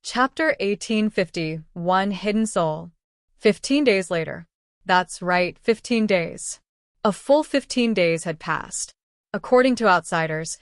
Chapter 1850, One Hidden Soul. 15 days later. That's right, 15 days. A full 15 days had passed. According to outsiders,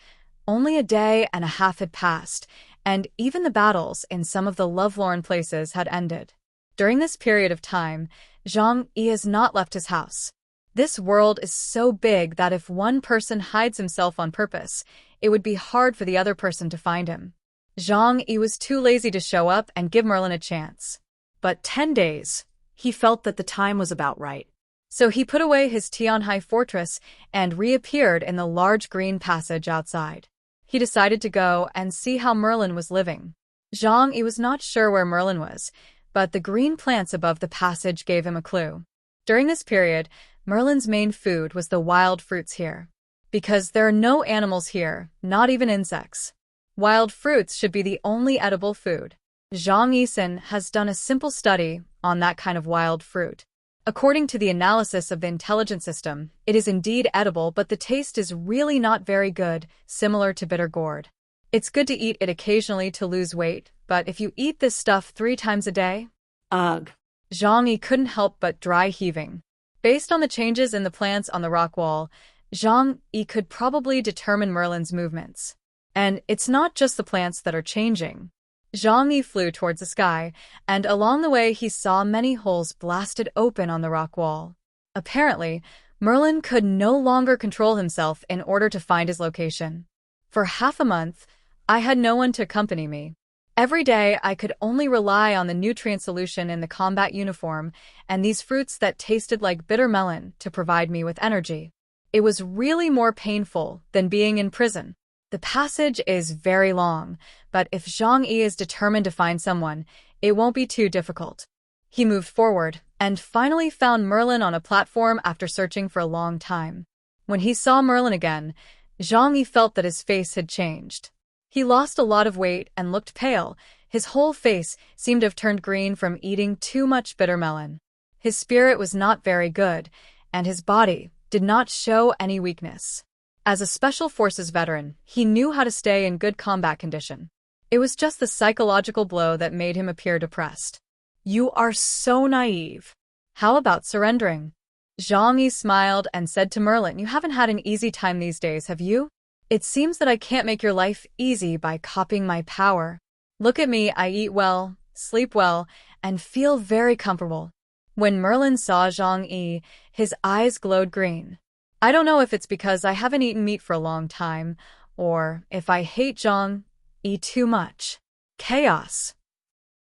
only a day and a half had passed, and even the battles in some of the lovelorn places had ended. During this period of time, Zhang Yi has not left his house. This world is so big that if one person hides himself on purpose, it would be hard for the other person to find him. Zhang Yi was too lazy to show up and give Merlin a chance. But 10 days, he felt that the time was about right. So he put away his Tianhai fortress and reappeared in the large green passage outside. He decided to go and see how Merlin was living. Zhang Yi was not sure where Merlin was, but the green plants above the passage gave him a clue. During this period, Merlin's main food was the wild fruits here. Because there are no animals here, not even insects. Wild fruits should be the only edible food. Zhang Yi has done a simple study on that kind of wild fruit. According to the analysis of the intelligence system, it is indeed edible, but the taste is really not very good, similar to bitter gourd. It's good to eat it occasionally to lose weight, but if you eat this stuff 3 times a day? Ugh. Zhang Yi couldn't help but dry heaving. Based on the changes in the plants on the rock wall, Zhang Yi could probably determine Merlin's movements. And it's not just the plants that are changing. Zhang Yi flew towards the sky, and along the way he saw many holes blasted open on the rock wall. Apparently, Merlin could no longer control himself in order to find his location. For half a month, I had no one to accompany me. Every day I could only rely on the nutrient solution in the combat uniform and these fruits that tasted like bitter melon to provide me with energy. It was really more painful than being in prison. The passage is very long, but if Zhang Yi is determined to find someone, it won't be too difficult. He moved forward and finally found Merlin on a platform after searching for a long time. When he saw Merlin again, Zhang Yi felt that his face had changed. He lost a lot of weight and looked pale. His whole face seemed to have turned green from eating too much bitter melon. His spirit was not very good, and his body did not show any weakness. As a Special Forces veteran, he knew how to stay in good combat condition. It was just the psychological blow that made him appear depressed. You are so naive. How about surrendering? Zhang Yi smiled and said to Merlin, you haven't had an easy time these days, have you? It seems that I can't make your life easy by copying my power. Look at me, I eat well, sleep well, and feel very comfortable. When Merlin saw Zhang Yi, his eyes glowed green. I don't know if it's because I haven't eaten meat for a long time, or if I hate Zhang Yi too much. Chaos.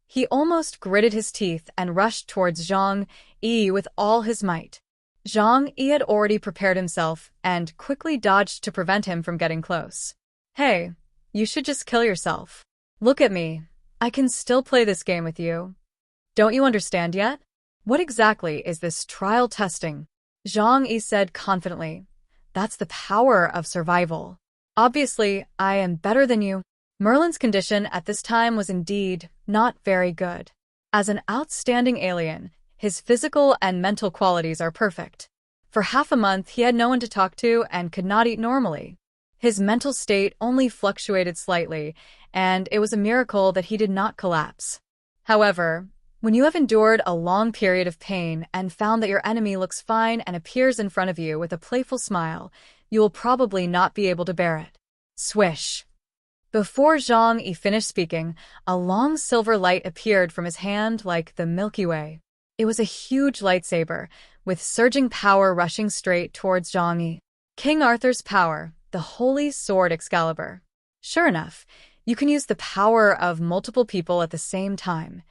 He almost gritted his teeth and rushed towards Zhang Yi with all his might. Zhang Yi had already prepared himself and quickly dodged to prevent him from getting close. Hey, you should just kill yourself. Look at me. I can still play this game with you. Don't you understand yet? What exactly is this trial testing? Zhang Yi said confidently. That's the power of survival. Obviously, I am better than you. Merlin's condition at this time was indeed not very good. As an outstanding alien, his physical and mental qualities are perfect. For half a month, he had no one to talk to and could not eat normally. His mental state only fluctuated slightly, and it was a miracle that he did not collapse. However, when you have endured a long period of pain and found that your enemy looks fine and appears in front of you with a playful smile, you will probably not be able to bear it. Swish. Before Zhang Yi finished speaking, a long silver light appeared from his hand like the Milky Way. It was a huge lightsaber, with surging power rushing straight towards Zhang Yi. King Arthur's power, the holy sword Excalibur. Sure enough, you can use the power of multiple people at the same time.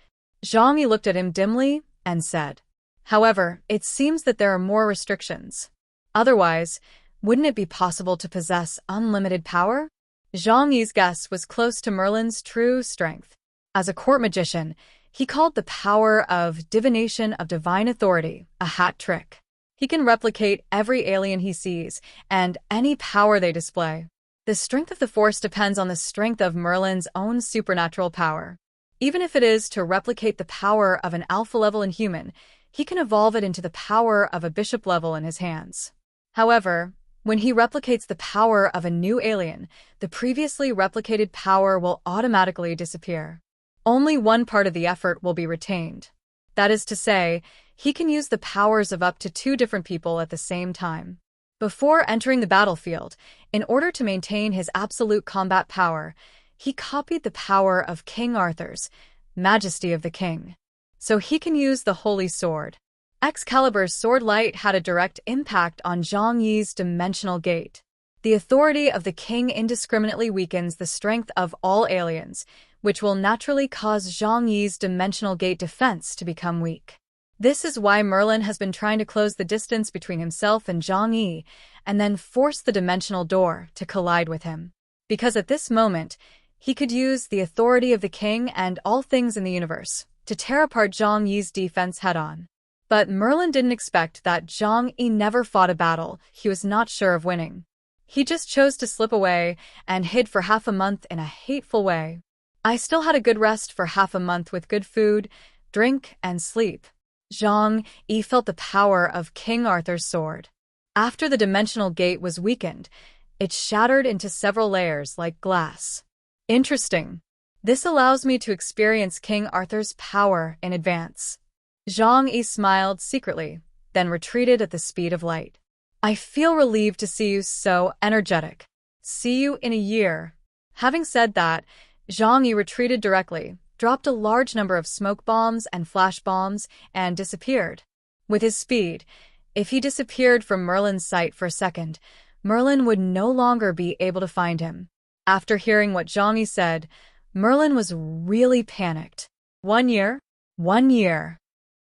Zhang Yi looked at him dimly and said, however, it seems that there are more restrictions. Otherwise, wouldn't it be possible to possess unlimited power? Zhang Yi's guess was close to Merlin's true strength. As a court magician, he called the power of divination of divine authority a hat trick. He can replicate every alien he sees and any power they display. The strength of the Force depends on the strength of Merlin's own supernatural power. Even if it is to replicate the power of an alpha level inhuman, he can evolve it into the power of a bishop level in his hands. However, when he replicates the power of a new alien, the previously replicated power will automatically disappear. Only one part of the effort will be retained. That is to say, he can use the powers of up to 2 different people at the same time. Before entering the battlefield, in order to maintain his absolute combat power, he copied the power of King Arthur's, Majesty of the King. So he can use the Holy Sword. Excalibur's sword light had a direct impact on Zhang Yi's dimensional gate. The authority of the king indiscriminately weakens the strength of all aliens, which will naturally cause Zhang Yi's dimensional gate defense to become weak. This is why Merlin has been trying to close the distance between himself and Zhang Yi, and then force the dimensional door to collide with him. Because at this moment, he could use the authority of the king and all things in the universe to tear apart Zhang Yi's defense head-on. But Merlin didn't expect that Zhang Yi never fought a battle he was not sure of winning. He just chose to slip away and hid for half a month in a hateful way. I still had a good rest for half a month with good food, drink, and sleep. Zhang Yi felt the power of King Arthur's sword. After the dimensional gate was weakened, it shattered into several layers like glass. Interesting. This allows me to experience King Arthur's power in advance. Zhang Yi smiled secretly, then retreated at the speed of light. I feel relieved to see you so energetic. See you in a year. Having said that, Zhang Yi retreated directly, dropped a large number of smoke bombs and flash bombs, and disappeared. With his speed, if he disappeared from Merlin's sight for a second, Merlin would no longer be able to find him. After hearing what Zhang Yi said, Merlin was really panicked. 1 year? 1 year.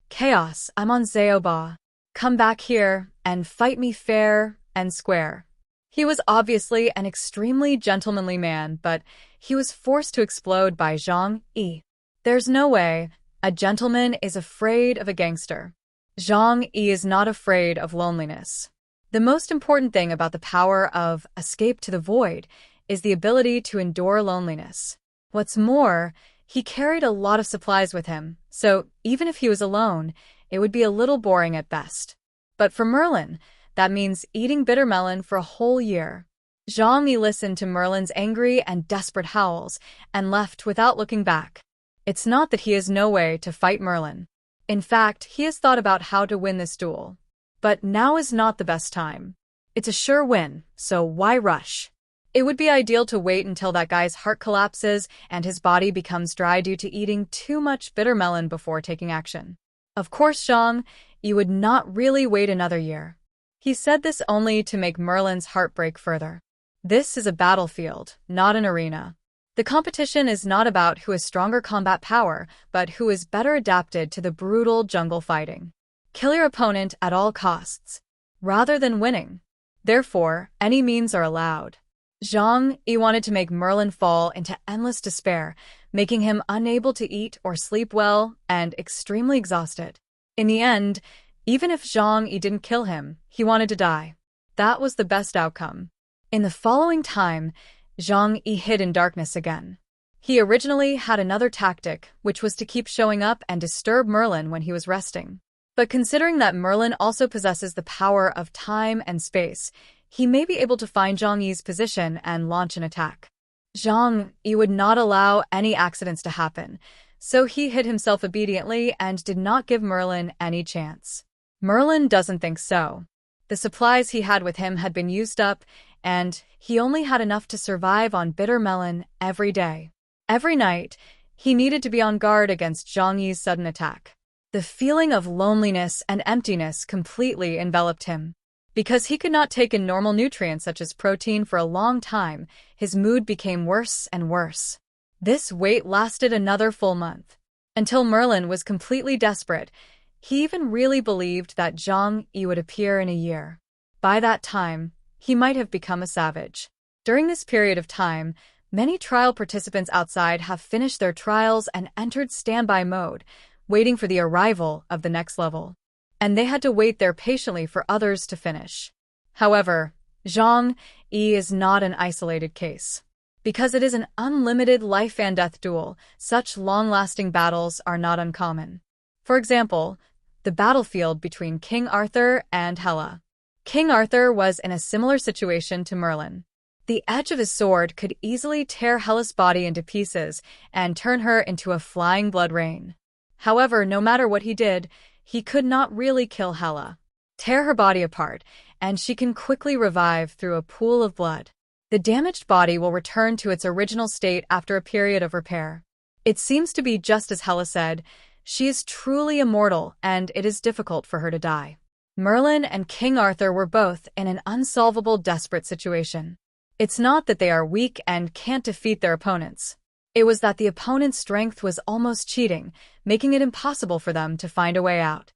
Chaos, I'm on Zaoba. Come back here and fight me fair and square. He was obviously an extremely gentlemanly man, but he was forced to explode by Zhang Yi. There's no way a gentleman is afraid of a gangster. Zhang Yi is not afraid of loneliness. The most important thing about the power of escape to the void is the ability to endure loneliness. What's more, he carried a lot of supplies with him, so even if he was alone, it would be a little boring at best. But for Merlin, that means eating bitter melon for a whole year. Zhang Yi listened to Merlin's angry and desperate howls and left without looking back. It's not that he has no way to fight Merlin. In fact, he has thought about how to win this duel. But now is not the best time. It's a sure win, so why rush? It would be ideal to wait until that guy's heart collapses and his body becomes dry due to eating too much bitter melon before taking action. Of course, Zhang Yi would not really wait another year. He said this only to make Merlin's heart break further. This is a battlefield, not an arena. The competition is not about who has stronger combat power, but who is better adapted to the brutal jungle fighting. Kill your opponent at all costs, rather than winning. Therefore, any means are allowed. Zhang Yi wanted to make Merlin fall into endless despair, making him unable to eat or sleep well and extremely exhausted. In the end, even if Zhang Yi didn't kill him, he wanted to die. That was the best outcome. In the following time, Zhang Yi hid in darkness again. He originally had another tactic, which was to keep showing up and disturb Merlin when he was resting. But considering that Merlin also possesses the power of time and space, he may be able to find Zhang Yi's position and launch an attack. Zhang Yi would not allow any accidents to happen, so he hid himself obediently and did not give Merlin any chance. Merlin doesn't think so. The supplies he had with him had been used up, and he only had enough to survive on bitter melon every day. Every night, he needed to be on guard against Zhang Yi's sudden attack. The feeling of loneliness and emptiness completely enveloped him. Because he could not take in normal nutrients such as protein for a long time, his mood became worse and worse. This wait lasted another full month. Until Merlin was completely desperate, he even really believed that Zhang Yi would appear in a year. By that time, he might have become a savage. During this period of time, many trial participants outside have finished their trials and entered standby mode, waiting for the arrival of the next level. And they had to wait there patiently for others to finish. However, Zhang Yi is not an isolated case. Because it is an unlimited life and death duel, such long-lasting battles are not uncommon. For example, the battlefield between King Arthur and Hela. King Arthur was in a similar situation to Merlin. The edge of his sword could easily tear Hela's body into pieces and turn her into a flying blood rain. However, no matter what he did, he could not really kill Hela. Tear her body apart, and she can quickly revive through a pool of blood. The damaged body will return to its original state after a period of repair. It seems to be just as Hela said. She is truly immortal, and it is difficult for her to die. Merlin and King Arthur were both in an unsolvable, desperate situation. It's not that they are weak and can't defeat their opponents. It was that the opponent's strength was almost cheating, making it impossible for them to find a way out.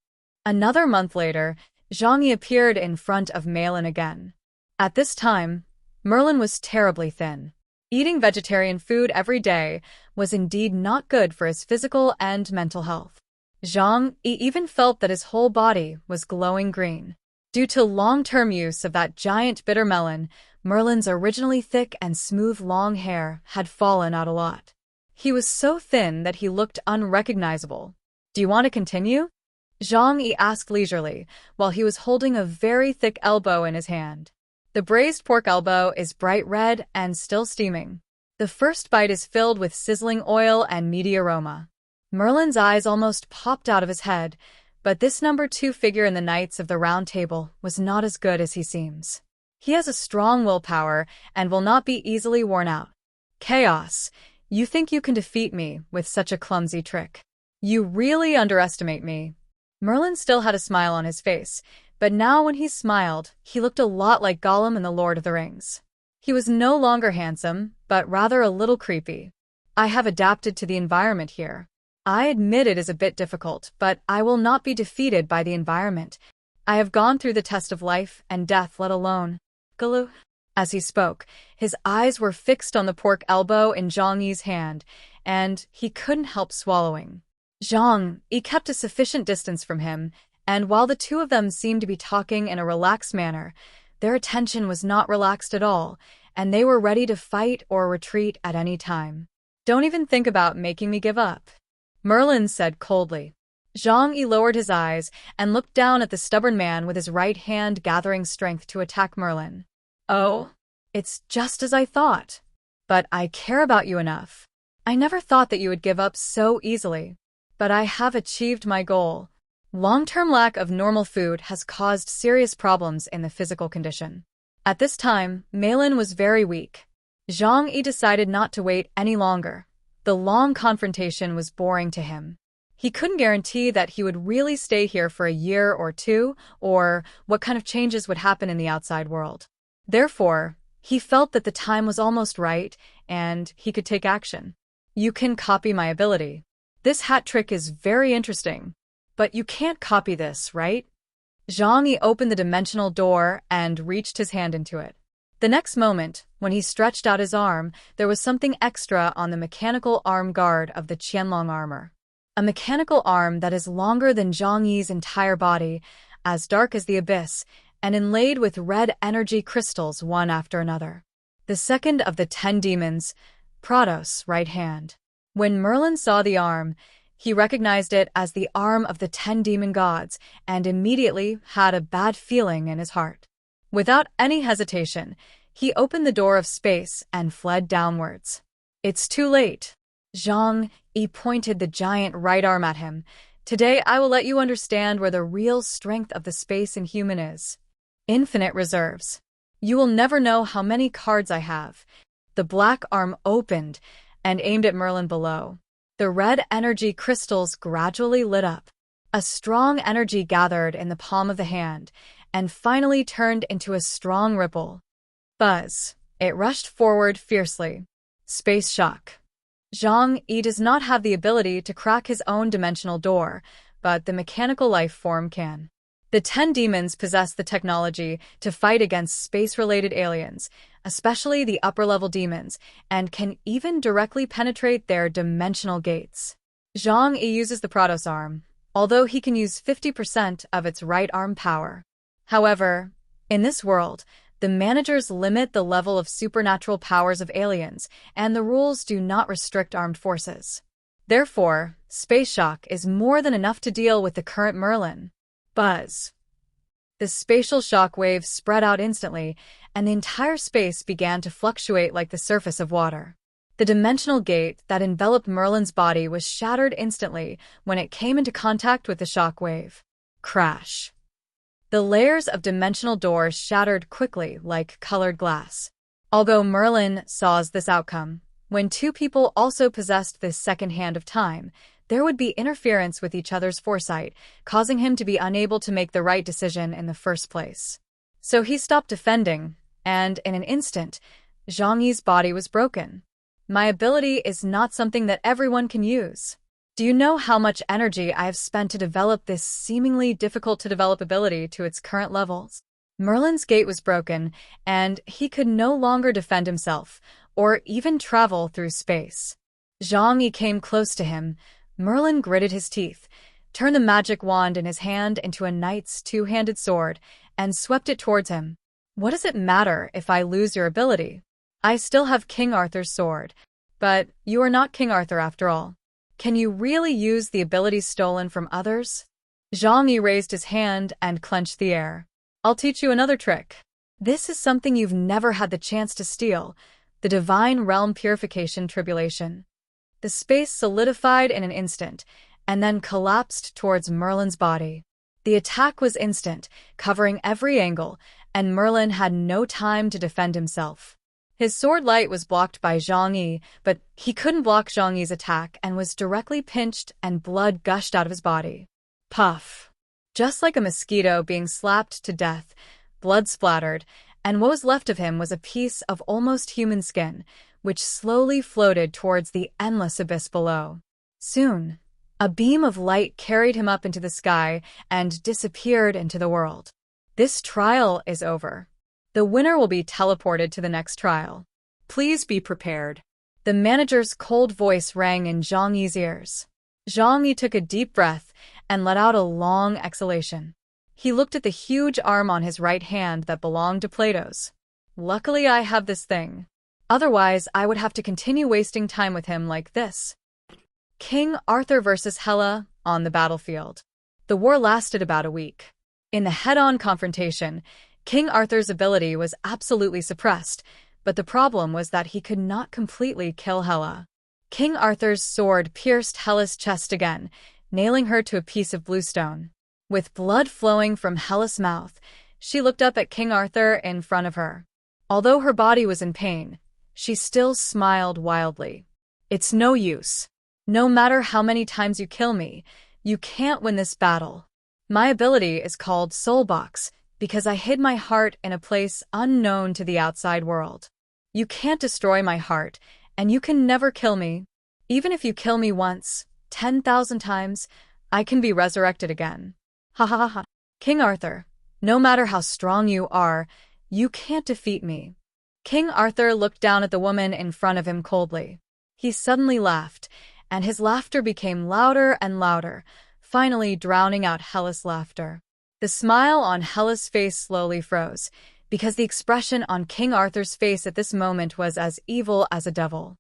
Another month later, Zhang Yi appeared in front of Merlin again. At this time, Merlin was terribly thin. Eating vegetarian food every day was indeed not good for his physical and mental health. Zhang Yi even felt that his whole body was glowing green. Due to long-term use of that giant bitter melon, Merlin's originally thick and smooth long hair had fallen out a lot. He was so thin that he looked unrecognizable. "Do you want to continue?" Zhang Yi asked leisurely, while he was holding a very thick elbow in his hand. The braised pork elbow is bright red and still steaming. The first bite is filled with sizzling oil and meaty aroma. Merlin's eyes almost popped out of his head, but this number 2 figure in the Knights of the Round Table was not as good as he seems. He has a strong willpower and will not be easily worn out. "Chaos, you think you can defeat me with such a clumsy trick? You really underestimate me." Merlin still had a smile on his face, but now when he smiled, he looked a lot like Gollum in The Lord of the Rings. He was no longer handsome, but rather a little creepy. "I have adapted to the environment here. I admit it is a bit difficult, but I will not be defeated by the environment. I have gone through the test of life and death, let alone Galu." As he spoke, his eyes were fixed on the pork elbow in Zhang Yi's hand, and he couldn't help swallowing. Zhang Yi kept a sufficient distance from him, and while the two of them seemed to be talking in a relaxed manner, their attention was not relaxed at all, and they were ready to fight or retreat at any time. "Don't even think about making me give up," Merlin said coldly. Zhang Yi lowered his eyes and looked down at the stubborn man with his right hand gathering strength to attack Merlin. "Oh, it's just as I thought. But I care about you enough. I never thought that you would give up so easily. But I have achieved my goal." Long-term lack of normal food has caused serious problems in the physical condition. At this time, Merlin was very weak. Zhang Yi decided not to wait any longer. The long confrontation was boring to him. He couldn't guarantee that he would really stay here for a year or two, or what kind of changes would happen in the outside world. Therefore, he felt that the time was almost right, and he could take action. "You can copy my ability. This hat trick is very interesting. But you can't copy this, right?" Zhang Yi opened the dimensional door and reached his hand into it. The next moment, when he stretched out his arm, there was something extra on the mechanical arm guard of the Qianlong armor. A mechanical arm that is longer than Zhang Yi's entire body, as dark as the abyss, and inlaid with red energy crystals one after another. The second of the 10 demons, Prados' right hand. When Merlin saw the arm, he recognized it as the arm of the 10 demon gods and immediately had a bad feeling in his heart. Without any hesitation, he opened the door of space and fled downwards. "It's too late." Zhang Yi pointed the giant right arm at him. "Today I will let you understand where the real strength of the space and human is. Infinite reserves. You will never know how many cards I have." The black arm opened and aimed at Merlin below. The red energy crystals gradually lit up. A strong energy gathered in the palm of the hand, and finally turned into a strong ripple. Buzz. It rushed forward fiercely. Space shock. Zhang Yi does not have the ability to crack his own dimensional door, but the mechanical life form can. The 10 demons possess the technology to fight against space-related aliens, especially the upper-level demons, and can even directly penetrate their dimensional gates. Zhang Yi uses the Prados arm, although he can use 50% of its right arm power. However, in this world, the managers limit the level of supernatural powers of aliens, and the rules do not restrict armed forces. Therefore, space shock is more than enough to deal with the current Merlin. Buzz. The spatial shock waves spread out instantly, and the entire space began to fluctuate like the surface of water. The dimensional gate that enveloped Merlin's body was shattered instantly when it came into contact with the shock wave. Crash. The layers of dimensional doors shattered quickly like colored glass. Although Merlin saw this outcome, when two people also possessed this second hand of time, there would be interference with each other's foresight, causing him to be unable to make the right decision in the first place. So he stopped defending, and in an instant, Zhang Yi's body was broken. My ability is not something that everyone can use. Do you know how much energy I have spent to develop this seemingly difficult-to-develop ability to its current levels? Merlin's gate was broken, and he could no longer defend himself, or even travel through space. Zhang Yi came close to him. Merlin gritted his teeth, turned the magic wand in his hand into a knight's two-handed sword, and swept it towards him. What does it matter if I lose your ability? I still have King Arthur's sword, but you are not King Arthur after all. Can you really use the abilities stolen from others? Zhang Yi raised his hand and clenched the air. I'll teach you another trick. This is something you've never had the chance to steal, the Divine Realm Purification Tribulation. The space solidified in an instant, and then collapsed towards Merlin's body. The attack was instant, covering every angle, and Merlin had no time to defend himself. His sword light was blocked by Zhang Yi, but he couldn't block Zhang Yi's attack and was directly pinched and blood gushed out of his body. Puff. Just like a mosquito being slapped to death, blood splattered, and what was left of him was a piece of almost human skin, which slowly floated towards the endless abyss below. Soon, a beam of light carried him up into the sky and disappeared into the world. This trial is over. The winner will be teleported to the next trial. Please be prepared. The manager's cold voice rang in Zhang Yi's ears. Zhang Yi took a deep breath and let out a long exhalation. He looked at the huge arm on his right hand that belonged to Plato's. Luckily I have this thing. Otherwise, I would have to continue wasting time with him like this. King Arthur versus Hela on the battlefield. The war lasted about a week. In the head-on confrontation, King Arthur's ability was absolutely suppressed, but the problem was that he could not completely kill Hela. King Arthur's sword pierced Hela's chest again, nailing her to a piece of bluestone. With blood flowing from Hela's mouth, she looked up at King Arthur in front of her. Although her body was in pain, she still smiled wildly. It's no use. No matter how many times you kill me, you can't win this battle. My ability is called Soul Box because I hid my heart in a place unknown to the outside world. You can't destroy my heart, and you can never kill me. Even if you kill me once, 10,000 times, I can be resurrected again. Ha ha ha ha. King Arthur, no matter how strong you are, you can't defeat me. King Arthur looked down at the woman in front of him coldly. He suddenly laughed, and his laughter became louder and louder, finally drowning out Hela's laughter. The smile on Hela's face slowly froze, because the expression on King Arthur's face at this moment was as evil as a devil.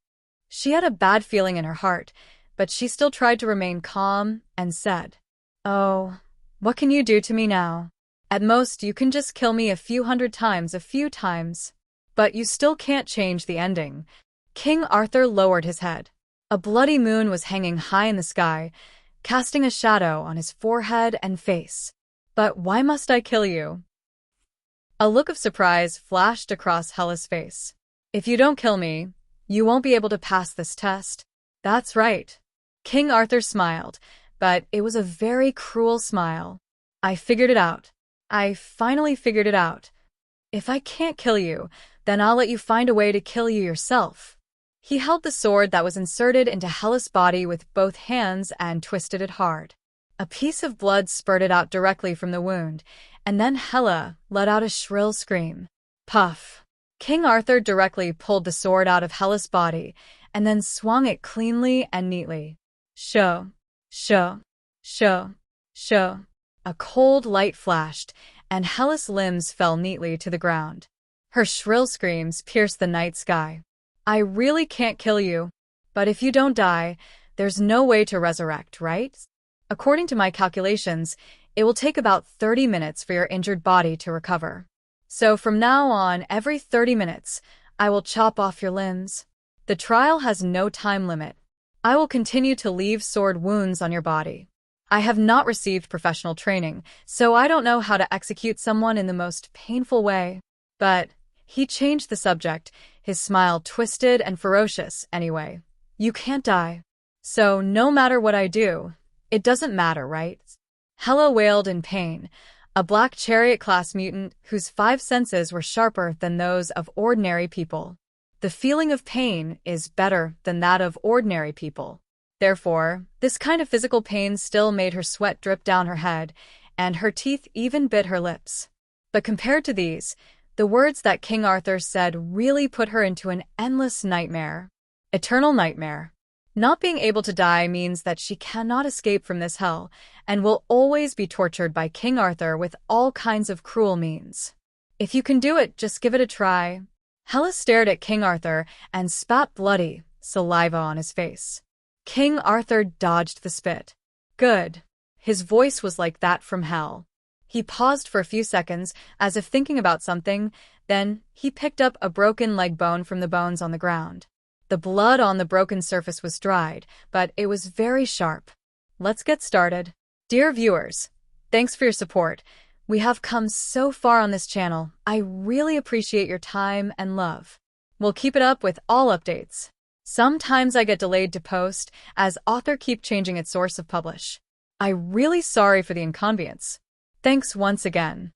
She had a bad feeling in her heart, but she still tried to remain calm and said, "Oh, what can you do to me now? At most, you can just kill me a few hundred times, a few times. But you still can't change the ending." King Arthur lowered his head. A bloody moon was hanging high in the sky, casting a shadow on his forehead and face. "But why must I kill you?" A look of surprise flashed across Hela's face. "If you don't kill me, you won't be able to pass this test." "That's right." King Arthur smiled, but it was a very cruel smile. "I figured it out. I finally figured it out. If I can't kill you, then I'll let you find a way to kill you yourself." He held the sword that was inserted into Hela's body with both hands and twisted it hard. A piece of blood spurted out directly from the wound, and then Hela let out a shrill scream. Puff! King Arthur directly pulled the sword out of Hela's body, and then swung it cleanly and neatly. Show! Show! Show! Show! A cold light flashed, and Hela's limbs fell neatly to the ground. Her shrill screams pierced the night sky. "I really can't kill you, but if you don't die, there's no way to resurrect, right? According to my calculations, It will take about 30 minutes for your injured body to recover. So from now on, every 30 minutes, I will chop off your limbs. The trial has no time limit. I will continue to leave sword wounds on your body. I have not received professional training, so I don't know how to execute someone in the most painful way. But he changed the subject, his smile twisted and ferocious anyway. You can't die. So no matter what I do, it doesn't matter, right? Hela wailed in pain, a black chariot-class mutant whose 5 senses were sharper than those of ordinary people. The feeling of pain is better than that of ordinary people. Therefore, this kind of physical pain still made her sweat drip down her head, and her teeth even bit her lips. But compared to these, the words that King Arthur said really put her into an endless nightmare. Eternal nightmare. Not being able to die means that she cannot escape from this hell, and will always be tortured by King Arthur with all kinds of cruel means. If you can do it, just give it a try. Hela stared at King Arthur and spat bloody saliva on his face. King Arthur dodged the spit. Good. His voice was like that from hell. He paused for a few seconds, as if thinking about something, then he picked up a broken leg bone from the bones on the ground. The blood on the broken surface was dried, but it was very sharp. Let's get started. Dear viewers, thanks for your support. We have come so far on this channel. I really appreciate your time and love. We'll keep it up with all updates. Sometimes I get delayed to post, as author keep changing its source of publish. I'm really sorry for the inconvenience. Thanks once again.